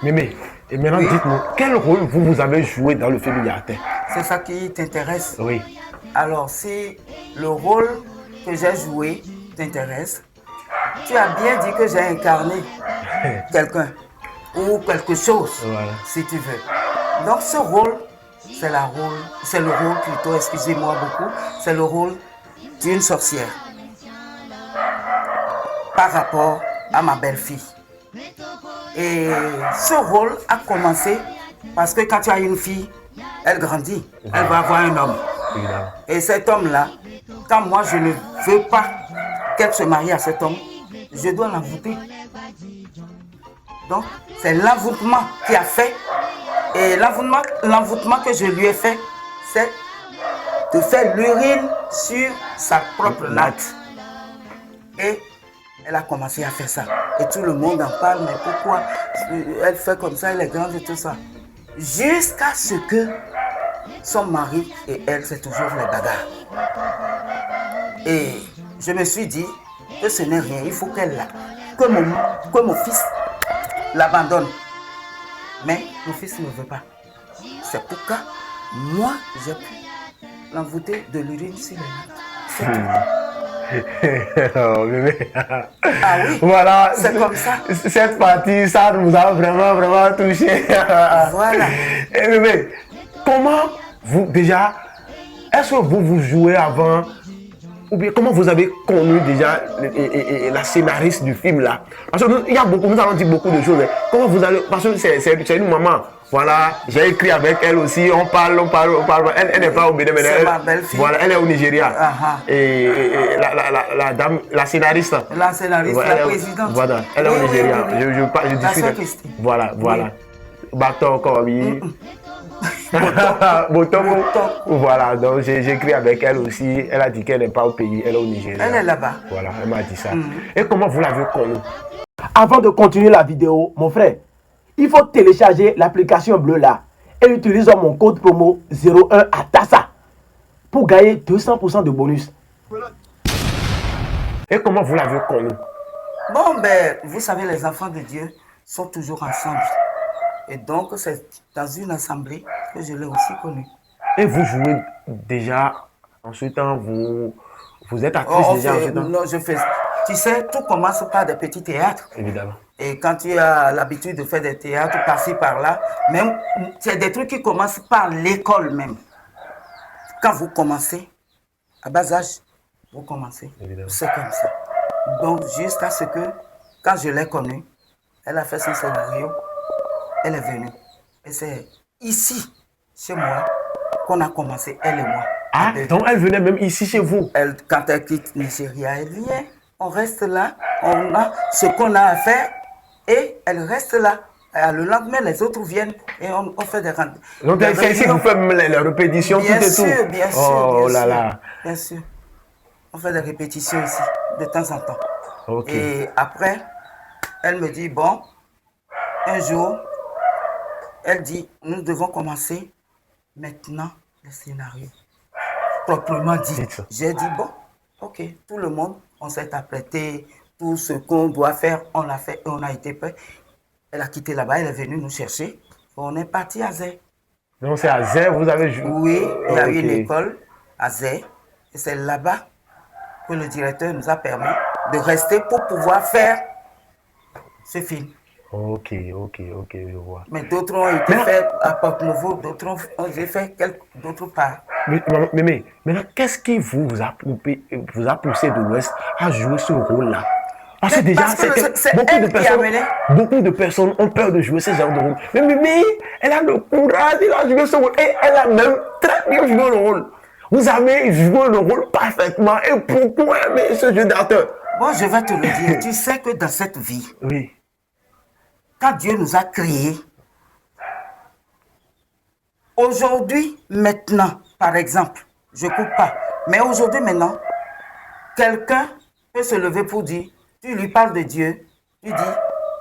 Et maintenant, Oui, dites-nous, quel rôle vous avez joué dans le film Yatin? c'est ça qui t'intéresse. Oui. Alors, si le rôle que j'ai joué t'intéresse, tu as bien dit que j'ai incarné quelqu'un ou quelque chose, Voilà. si tu veux. Donc, ce rôle, c'est le rôle plutôt, excusez-moi beaucoup, c'est le rôle d'une sorcière par rapport à ma belle-fille. Et ce rôle a commencé parce que quand tu as une fille, elle grandit, elle va avoir un homme. Évidemment. Et cet homme-là, quand moi je ne veux pas qu'elle se marie à cet homme, je dois l'envoûter. Donc, c'est l'envoûtement qui a fait. Et l'envoûtement que je lui ai fait, c'est de faire l'urine sur sa propre natte. Et elle a commencé à faire ça. Et tout le monde en parle, mais pourquoi elle fait comme ça, elle est grande et tout ça. Jusqu'à ce que son mari et elle, c'est toujours les bagarres. Et je me suis dit que ce n'est rien, il faut que mon fils l'abandonne. Mais mon fils ne veut pas. C'est pourquoi moi, j'ai pu l'envoûter de l'urine sur les mains. C'est tout. Oh, bébé. Ah oui, Voilà, c'est comme ça. cette partie, ça nous a vraiment touché. Voilà. Et bébé, comment vous, déjà, est-ce que vous jouez avant, ou bien comment vous avez connu déjà la scénariste du film là? Parce que il y a beaucoup, nous allons dire beaucoup de choses. Comment vous allez, parce que c'est une maman. Voilà, j'ai écrit avec elle aussi, on parle. Elle n'est pas au Bénin, C'est ma belle-fille. voilà, elle est au Nigeria. Uh-huh. Et la dame, la scénariste. La scénariste, Voilà, la présidente. voilà, elle est Oui, au oui, Nigeria. oui, oui. Je La discute. sœur Christine. Voilà. Oui. Baton, oui. Botoko. Botoko. Botoko. Voilà, donc j'ai écrit avec elle aussi. Elle a dit qu'elle n'est pas au pays, elle est au Nigeria. Elle est là-bas. Voilà, elle m'a dit ça. Et comment vous l'avez connue? Avant de continuer la vidéo, mon frère, il faut télécharger l'application bleue là et utiliser mon code promo 01 ATASA pour gagner 200% de bonus. Et comment vous l'avez connue? Bon, ben, vous savez, les enfants de Dieu sont toujours ensemble. Et donc, c'est dans une assemblée que je l'ai aussi connue. Et vous jouez déjà en ce temps, vous êtes actrice déjà en ce temps? Non, je fais. Tu sais, tout commence par des petits théâtres. Évidemment. Et quand tu as l'habitude de faire des théâtres par-ci, par-là, même, c'est des trucs qui commencent par l'école même. Quand vous commencez, à bas âge, vous commencez. C'est comme ça. Donc, jusqu'à ce que, quand je l'ai connue, elle a fait son scénario, elle est venue. Et c'est ici, chez moi, qu'on a commencé, elle et moi. Ah, donc elle venait même ici chez vous? Quand elle quitte Nigeria, elle vient. On reste là, on a ce qu'on a à faire et elle reste là. Et le lendemain, les autres viennent et on fait des rendez-vous. Donc c'est ici que vous faites les répétitions, bien tout et sûr, tout? Bien sûr, oh bien là sûr, là. Bien sûr. On fait des répétitions ici, de temps en temps. Ok. Et après, elle me dit, bon, un jour, elle dit, nous devons commencer maintenant le scénario. Proprement dit. J'ai dit, bon, ok, tout le monde, on s'est apprêté, tout ce qu'on doit faire, on l'a fait et on a été prêt. Elle a quitté là-bas, elle est venue nous chercher. On est parti à Zé. Donc c'est à Zé, vous avez joué? Oui, il y a une école à Zé. Et c'est là-bas que le directeur nous a permis de rester pour pouvoir faire ce film. Ok, je vois. Mais d'autres ont été faits à Porte-Nouveau, d'autres ont été faits d'autres parts. Mais maintenant, qu'est-ce qui vous a poussé de l'Ouest à jouer ce rôle-là? Parce que déjà, beaucoup de personnes ont peur de jouer ce genre de rôle. Mais elle a le courage, elle a joué ce rôle et elle a même très bien joué le rôle. Vous avez joué le rôle parfaitement. Et pourquoi aimer ce jeu d'acteur? Bon, je vais te le dire. Tu sais que dans cette vie, oui, quand Dieu nous a créés, aujourd'hui, maintenant, par exemple, je ne coupe pas, mais aujourd'hui, maintenant, quelqu'un peut se lever pour dire, tu lui parles de Dieu, tu dis,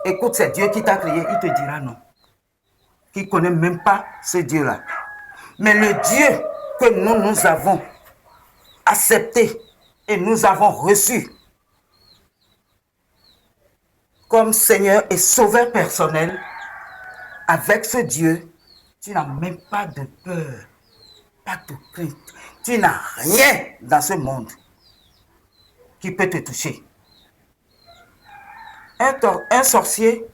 écoute, c'est Dieu qui t'a créé, il te dira non. Qui ne connaît même pas ce Dieu-là. Mais le Dieu que nous avons accepté et nous avons reçu comme Seigneur et Sauveur personnel, avec ce Dieu, tu n'as même pas de peur, pas de crainte. Tu n'as rien dans ce monde qui peut te toucher. Un sorcier.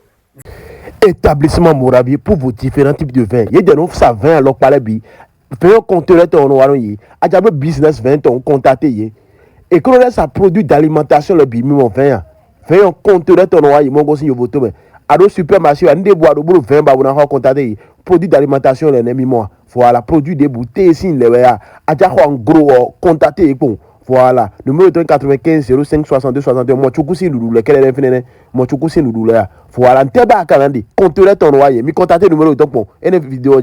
Établissement Morabi pour vos différents types de vins. Il y a des noms ça vin alors par la bi. Vin compteur ton noir yi. Adjabe business vin ton contacté yi. Et quand on a sa produit d'alimentation le bi mon vin. Vin compteur ton noir yi mon gosse yo voto mais. Ado supermarché ande bois do bolo vin ba wona ha contacté yi. Produit d'alimentation le nemi moi. Voilà, produit des bouteilles sin le ya. Adja en gros contacté yi bon. Voilà, numéro 95 05 62 61. Moi chukusi lulu le kele fenene. Moi chukusi lulu le. Voilà, t'es bas quand même dit. Compteur ton noyer. Mi contacter numéro donc bon. Et une vidéo